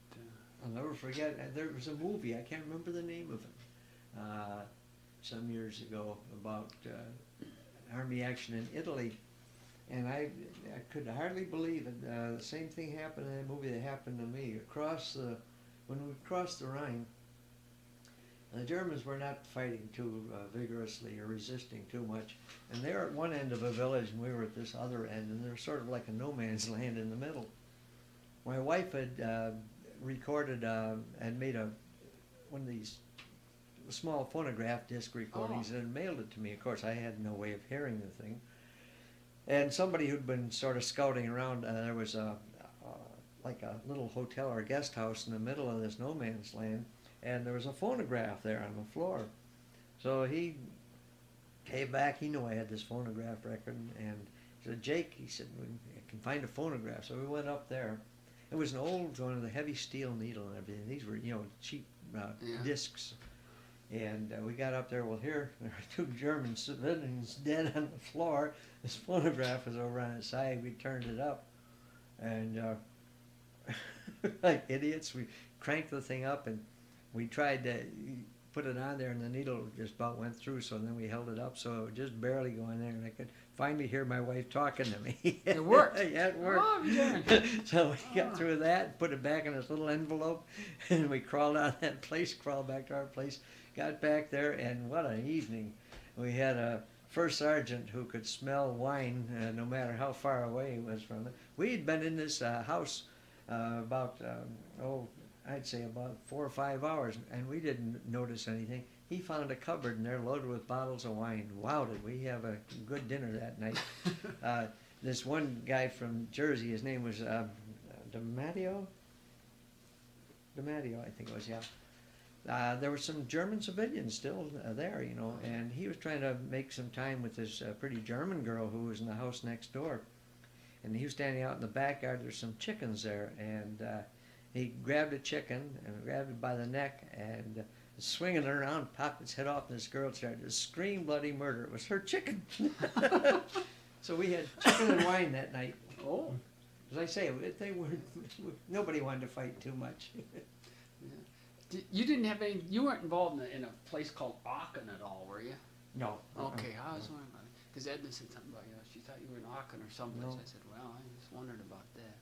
I'll never forget. There was a movie. I can't remember the name of it. Some years ago about army action in Italy. And I could hardly believe it. The same thing happened in that movie that happened to me. When we crossed the Rhine, the Germans were not fighting too vigorously or resisting too much. And they were at one end of a village, and we were at this other end, and there was sort of like a no man's land in the middle. My wife had recorded and made one of these small phonograph disc recordings and mailed it to me. Of course, I had no way of hearing the thing. And somebody who'd been sort of scouting around, there was like a little hotel or guest house in the middle of this no man's land, and there was a phonograph there on the floor. So he came back. He knew I had this phonograph record, and he said, "Jake," he said, "I can find a phonograph." So we went up there. It was an old one with a heavy steel needle and everything. These were, cheap discs. And we got up there. Well, here there were two German civilians dead on the floor. This phonograph was over on the side. We turned it up, and like idiots, we cranked the thing up, and we tried to put it on there, and the needle just about went through. So then we held it up, so it was just barely going there, and I could finally hear my wife talking to me. It worked. Yeah, it worked. Oh, yeah. So we got through that, put it back in this little envelope, and we crawled out of that place, crawled back to our place, got back there, and what an evening. We had a first sergeant who could smell wine no matter how far away he was from it. We'd been in this house about, I'd say about 4 or 5 hours, and we didn't notice anything. He found a cupboard in there loaded with bottles of wine. Wow, did we have a good dinner that night. This one guy from Jersey, his name was DiMatteo? DiMatteo, I think it was, yeah. There were some German civilians still there, you know, and he was trying to make some time with this pretty German girl who was in the house next door. And he was standing out in the backyard. There's some chickens there, and he grabbed a chicken and grabbed it by the neck and swinging it around, popped its head off, and this girl started to scream bloody murder. It was her chicken. So we had chicken and wine that night. Oh. As I say, nobody wanted to fight too much. You didn't have any, you weren't involved in a place called Aachen at all, were you? No. Okay, I was wondering about it. Because Edna said something about, she thought you were in Aachen or someplace. No. I said, well, I just wondered about that.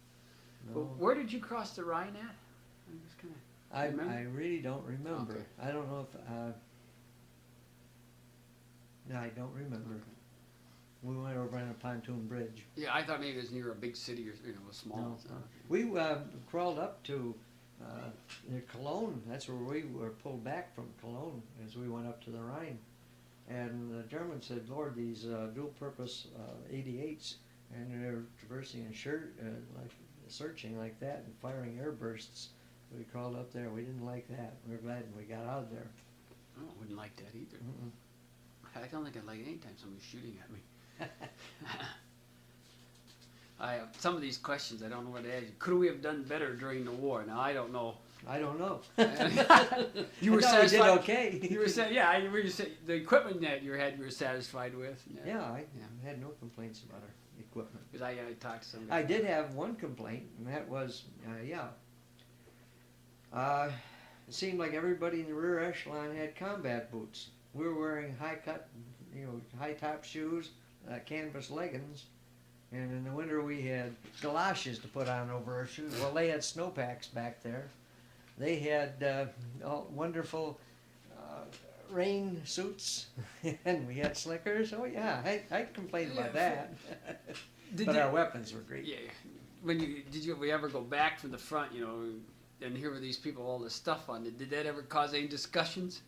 No. But where did you cross the Rhine at? I'm just kind of. I really don't remember. Okay. I don't know if, no, I don't remember. Okay. We went over on a pontoon bridge. Yeah, I thought maybe it was near a big city or a small. No, town. no. We crawled up to near Cologne. That's where we were pulled back from Cologne as we went up to the Rhine. And the Germans said, Lord, these dual-purpose 88s, and they're traversing and like searching like that and firing air bursts. We crawled up there. We didn't like that. We were glad when we got out of there. Oh, I wouldn't like that either. Mm-mm. I don't think I'd like it anytime somebody's shooting at me. Some of these questions, I don't know what to ask you. Could we have done better during the war? Now, I don't know. I don't know. You were No, satisfied? we did okay. You were the equipment that you had, you were satisfied with? Yeah, I had no complaints about our equipment. Because I talked to somebody. I did have one complaint, and that was, it seemed like everybody in the rear echelon had combat boots. We were wearing high-cut, high-top shoes, canvas leggings, and in the winter we had galoshes to put on over our shoes. Well, they had snowpacks back there. They had wonderful rain suits, and we had slickers. Oh yeah, I complained about that. But our weapons were great. Yeah. Did you ever go back from the front, and here were these people, all this stuff on it? Did that ever cause any discussions?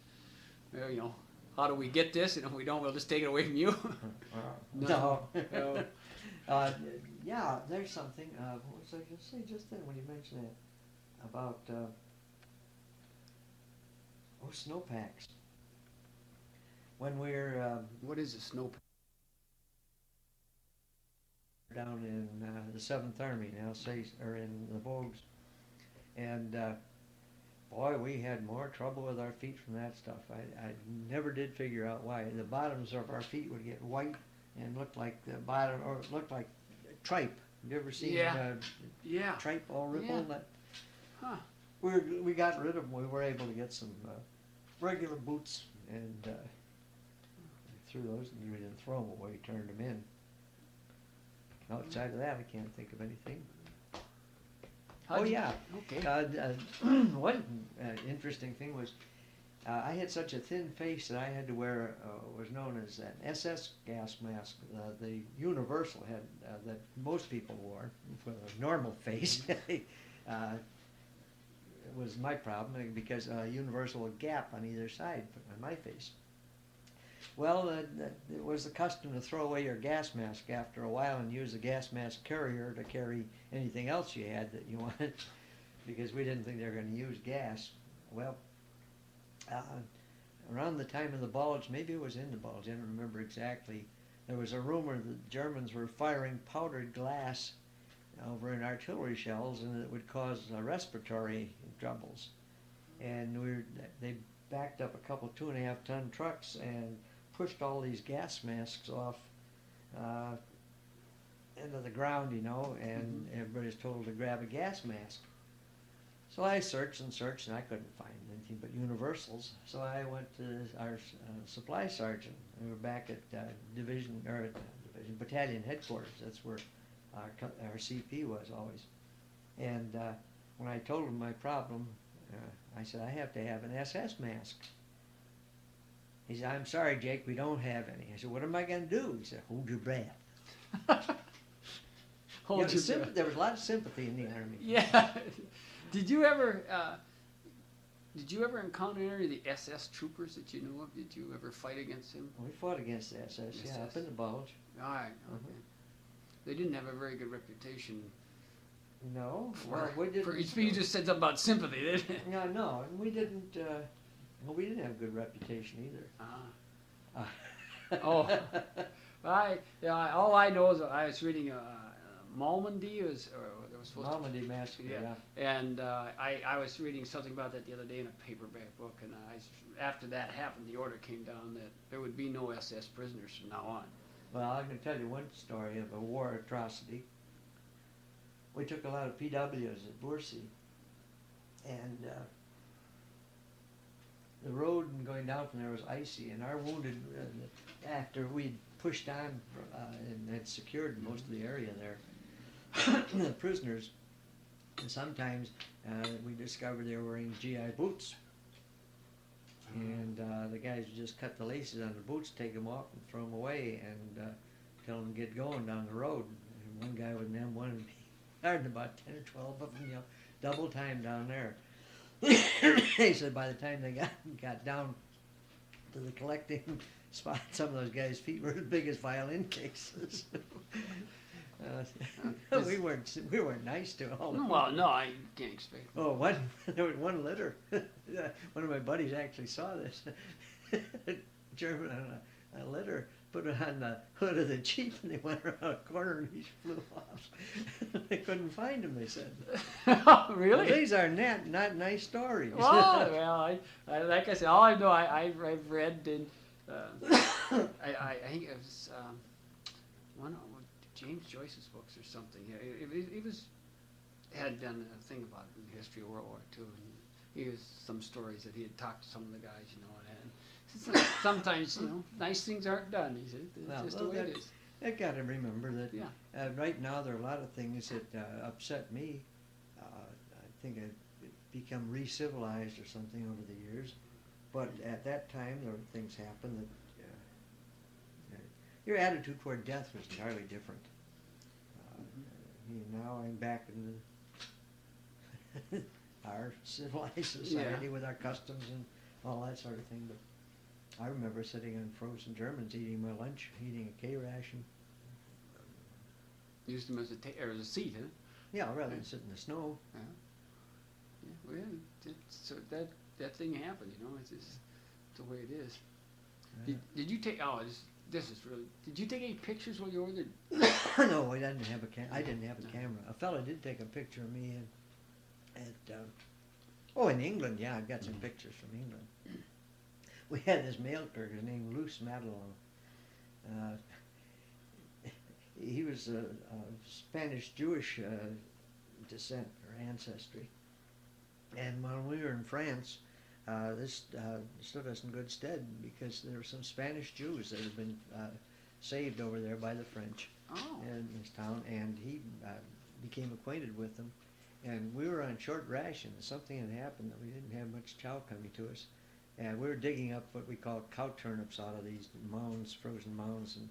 Well, how do we get this? We don't, we'll just take it away from you. No. No. Yeah, there's something. What was I going to say just then when you mentioned that? About, snowpacks. When we're What is a snow? down in the 7th Army now, or in the Bulge, and boy, we had more trouble with our feet from that stuff. I never did figure out why. The bottoms of our feet would get white and look like looked like tripe. You ever seen tripe all rippled? Yeah. Huh. We got rid of them. We were able to get some regular boots and threw those, and you didn't throw them away, you turned them in. Outside of that, I can't think of anything. Okay. One interesting thing was I had such a thin face that I had to wear what was known as an SS gas mask, the universal head that most people wore for a normal face. It was my problem because universal would gap on either side on my face. Well, it was the custom to throw away your gas mask after a while and use a gas mask carrier to carry anything else you had that you wanted, because we didn't think they were going to use gas. Well, around the time of the Bulge, maybe it was in the Bulge, I don't remember exactly, there was a rumor that the Germans were firing powdered glass over in artillery shells, and it would cause respiratory troubles. And they backed up a couple 2.5-ton trucks and pushed all these gas masks off into the ground, and everybody was told to grab a gas mask. So I searched and searched, and I couldn't find anything but universals. So I went to our supply sergeant. We were back at Division, battalion headquarters. That's where our CP was always. And when I told him my problem, I said, I have to have an SS mask. He said, I'm sorry, Jake, we don't have any. I said, what am I going to do? He said, hold your breath. Hold your breath. There was a lot of sympathy in the Army. Yeah. Did you ever encounter any of the SS troopers that you knew of? Did you ever fight against them? We fought against the SS, yeah, up in the Bulge. All right, okay. They didn't have a very good reputation. No, Well, we didn't. you just said something about sympathy, didn't you? No, we didn't. Well, we didn't have a good reputation either. Oh, all I know is I was reading Malmedy it was supposed Normandy Massacre, yeah. And I was reading something about that the other day in a paperback book, and after that happened, the order came down that there would be no SS prisoners from now on. Well, I'm going to tell you one story of a war atrocity. We took a lot of PWs at Bursey, and the road going down from there was icy, and our wounded, after we'd pushed on and had secured most of the area there, the prisoners, and sometimes we discovered they were wearing GI boots. And the guys would just cut the laces on the boots, take them off, and throw them away, and tell them to get going down the road. And one guy with an M1, and hired about 10 or 12 of them, double time down there. He said by the time they got down to the collecting spot, some of those guys' feet were as big as violin cases. We weren't nice to all of them. Well, no, I can't expect. Oh, there was one litter. One of my buddies actually saw this. German on a litter, put it on the hood of the Jeep, and they went around a corner and he flew off. They couldn't find him, they said. Really? Well, these are not nice stories. Well, I like I said, all I know, I've read in, I think it was one of James Joyce's books or something. He had done a thing about it in the history of World War II. And he was some stories that he had talked to some of the guys, and sometimes, nice things aren't done. He said, it's just the way it is. I got to remember that right now there are a lot of things that upset me. I think I've become re-civilized or something over the years. But at that time, there were things happened that your attitude toward death was entirely different. Now I'm back in our civilized society with our customs and all that sort of thing. But I remember sitting on frozen Germans eating my lunch, eating a K ration. Used them as a seat, huh? Yeah, rather than sit in the snow. Yeah, well, so that thing happened, it's just the way it is. Did you take? This is really. Did you take any pictures while you were there? No, I didn't have a camera. A fellow did take a picture of me in England. Yeah, I've got some pictures from England. We had this mail courier named Luce Madelon. He was a Spanish-Jewish descent or ancestry. And when we were in France, this stood us in good stead because there were some Spanish Jews that had been saved over there by the French in this town, and he became acquainted with them. And we were on short rations. Something had happened that we didn't have much chow coming to us. And we were digging up what we call cow turnips out of these mounds, frozen mounds, and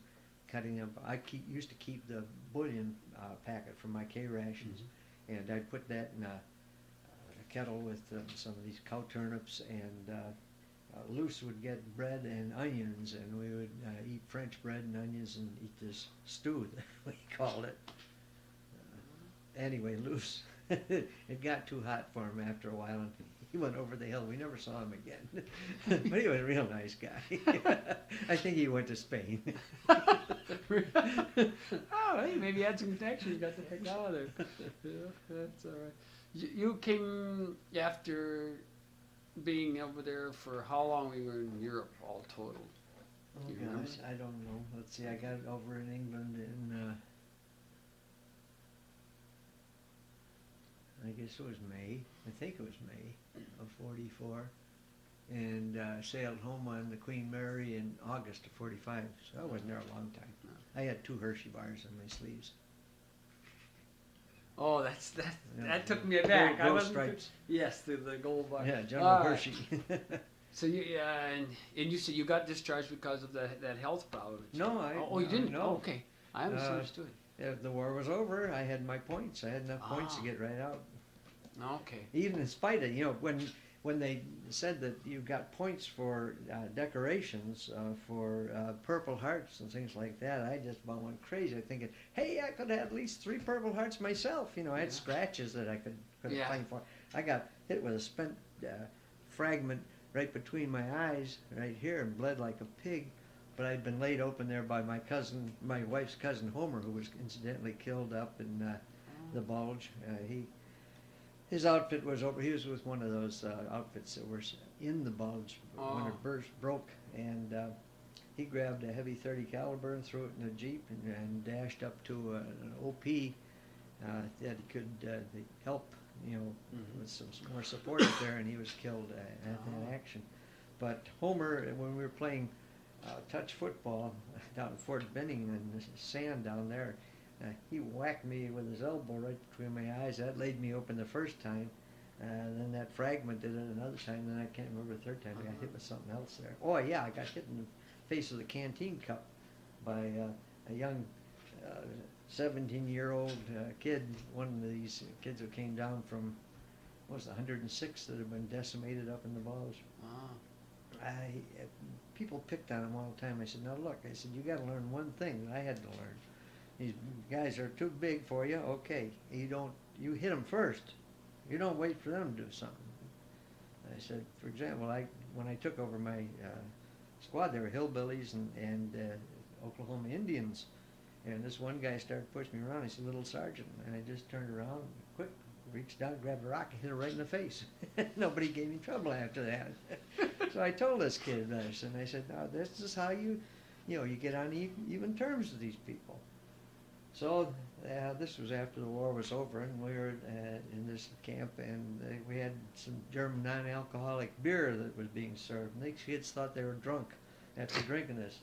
cutting them. I used to keep the bouillon packet from my K rations, and I'd put that in a kettle with some of these cow turnips, and Luce would get bread and onions, and we would eat French bread and onions and eat this stew that we called it. Anyway, Luce, it got too hot for him after a while, and he went over the hill. We never saw him again. But he was a real nice guy. I think he went to Spain. Hey, maybe he had some connections. Got the heck out of there. That's all right. You came after being over there for how long we were in Europe all total? Oh gosh, I don't know. Let's see, I got over in England in, I guess it was May. I think it was May of '44. And sailed home on the Queen Mary in August of '45. So I wasn't there a long time. I had 2 Hershey bars on my sleeves. Oh, that Yeah, took me aback. I gold wasn't. stripes. Yes, the gold bar. Yeah, General All right. Hershey. So you and you said you got discharged because of that health problem. No, you didn't. No. Oh, okay, I misunderstood. If the war was over, I had my points. I had enough points to Ah. get right out. Okay. Even in spite of, when they said that you got points for decorations, for Purple Hearts and things like that, I just about went crazy thinking, hey, I could have at least 3 Purple Hearts myself. I had Yeah. scratches that I could Yeah. claim for. I got hit with a spent fragment right between my eyes, right here, and bled like a pig. But I'd been laid open there by my wife's cousin Homer, who was incidentally killed up in the Bulge. His outfit was over. He was with one of those outfits that were in the Bulge when it broke, and he grabbed a heavy .30 caliber and threw it in a jeep and dashed up to an OP that could help, with some more support up there, and he was killed at that action. But Homer, when we were playing touch football down at Fort Benning in the sand down there, he whacked me with his elbow right between my eyes. That laid me open the first time. Then that fragment did it another time. Then I can't remember the third time. I got hit with something else there. Oh, yeah, I got hit in the face with a canteen cup by a young 17-year-old kid. One of these kids who came down from, what was it, 106 that had been decimated up in the Bulge. Wow. People picked on him all the time. I said, now look, I said, you got to learn one thing that I had to learn. These guys are too big for you. Okay, you hit them first. You don't wait for them to do something. I said, for example, when I took over my squad, there were hillbillies and Oklahoma Indians, and this one guy started pushing me around. He said, little sergeant, and I just turned around, quick, reached down, grabbed a rock, and hit her right in the face. Nobody gave me trouble after that. So I told this kid this, and I said, now this is how you get on even terms with these people. So this was after the war was over, and we were in this camp, and we had some German non-alcoholic beer that was being served. And these kids thought they were drunk after drinking this.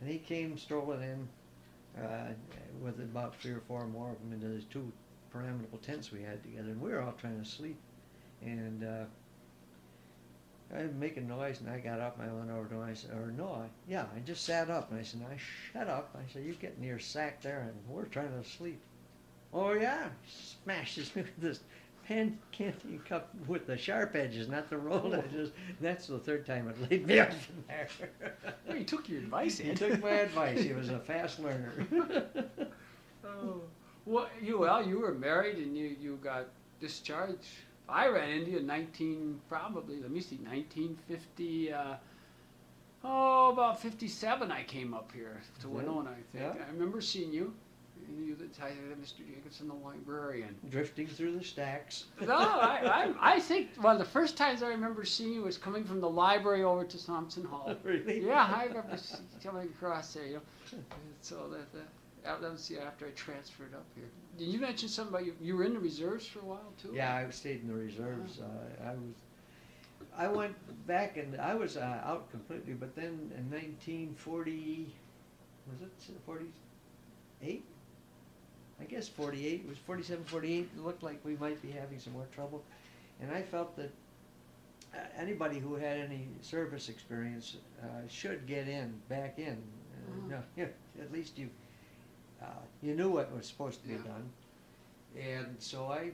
And he came strolling in with about 3 or 4 more of them into these 2 pyramidal tents we had together, and we were all trying to sleep. And I was making noise, and I got up, and I went over to him, I just sat up, and I said, now shut up. I said, you get in your sack there, and we're trying to sleep. Oh yeah, smashes me with this canteen cup with the sharp edges, not the rolled edges. That's the 3rd time it laid me off from there. Well, he took your advice. He took my advice. He was a fast learner. Oh. Well, you were married and you got discharged. I ran into you in 1950, about 57 I came up here to Winona, I think. Yeah. I remember seeing you. You the Mr. Jacobsen, the librarian. Drifting through the stacks. No, I think one of the first times I remember seeing you was coming from the library over to Thompson Hall. Really? Yeah, I remember coming across there, So that was after I transferred up here. Did you mention something about you were in the reserves for a while too? Yeah, I stayed in the reserves. I went back and I was out completely, but then in 1940, was it 48? I guess 48, it was 47, 48, it looked like we might be having some more trouble. And I felt that anybody who had any service experience should get back in. At least you knew what was supposed to be done. And so I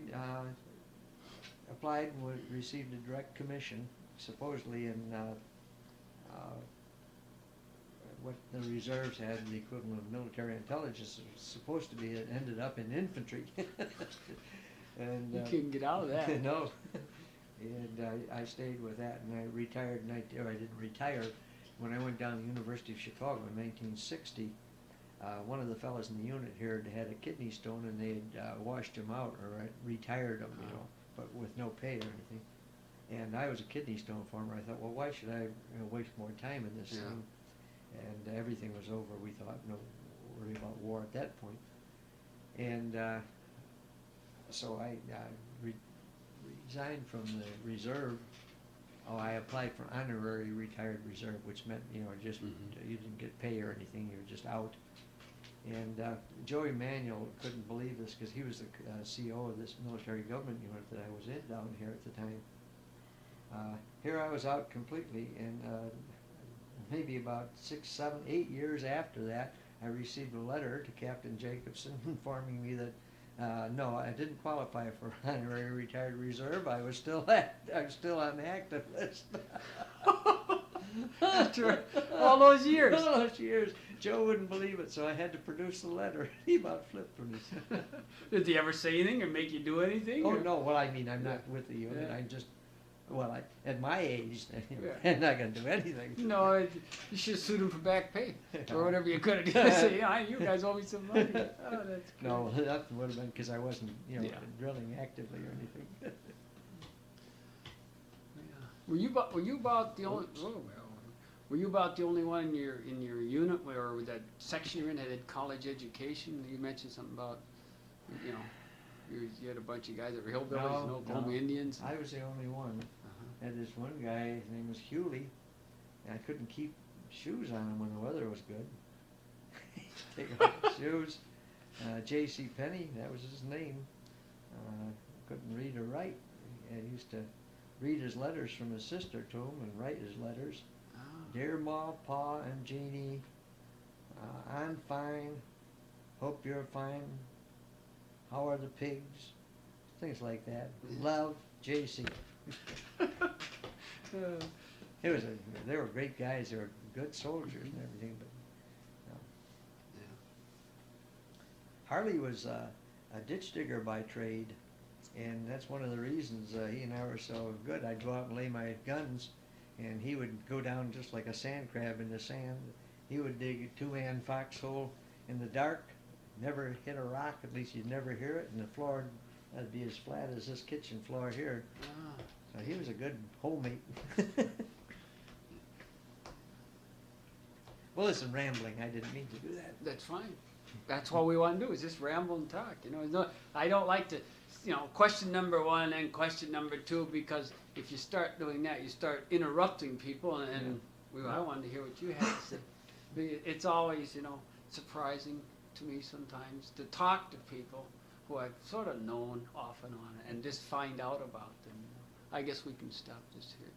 applied and received a direct commission, supposedly in what the reserves had, the equivalent of military intelligence. It was supposed to be, it ended up in infantry. And you couldn't get out of that. No. And I stayed with that, and I retired. I didn't retire. When I went down to the University of Chicago in 1960, one of the fellows in the unit here had a kidney stone, and they had washed him out or retired him, but with no pay or anything. And I was a kidney stone farmer. I thought, well, why should I waste more time in this thing? And everything was over. We thought, no worry about war at that point. And so I resigned from the reserve. I applied for honorary retired reserve, which meant, just you didn't get pay or anything. You were just out. And Joey Manuel couldn't believe this because he was the CO of this military government unit that I was in down here at the time. Here I was out completely, and maybe about 6, 7, 8 years after that, I received a letter to Captain Jacobsen informing me that no, I didn't qualify for honorary retired reserve. I was still on the active list. After all those years. All those years. Joe wouldn't believe it, so I had to produce the letter. He about flipped when he said Did he ever say anything or make you do anything? Oh, or? no, well, I mean, I'm not with the unit. Yeah. I'm just, well, at my age, Yeah. I'm not going to do anything. No, you should have sued him for back pay or whatever you could have done. Say, yeah, you guys owe me some money. Oh, that's great. No, that would have been because I wasn't, Yeah. drilling actively or anything. Yeah. Were you about the only? Oh, well, were you about the only one in your unit or with that section you're in that had college education? You mentioned something about, you had a bunch of guys that were hillbillies and Oklahoma Indians. I was the only one. Had this one guy, his name was Hewley, and I couldn't keep shoes on him when the weather was good. Take off his shoes. J.C. Penney, that was his name. Couldn't read or write. He used to read his letters from his sister to him and write his letters. Dear Ma, Pa, and Jeannie, I'm fine. Hope you're fine. How are the pigs? Things like that. Love, J.C. They were great guys. They were good soldiers and everything. But Harley was a ditch digger by trade, and that's one of the reasons he and I were so good. I'd go out and lay my guns, and he would go down just like a sand crab in the sand. He would dig a 2-man foxhole in the dark, never hit a rock, at least you'd never hear it, and the floor would be as flat as this kitchen floor here. So he was a good homemate. Well, listen, rambling, I didn't mean to do that. That's fine. That's what we want to do, is just ramble and talk. I don't like to, question number 1 and question number 2, because if you start doing that, you start interrupting people, and I wanted to hear what you had to say. But it's always, surprising to me sometimes to talk to people who I've sort of known off and on and just find out about them. I guess we can stop this here.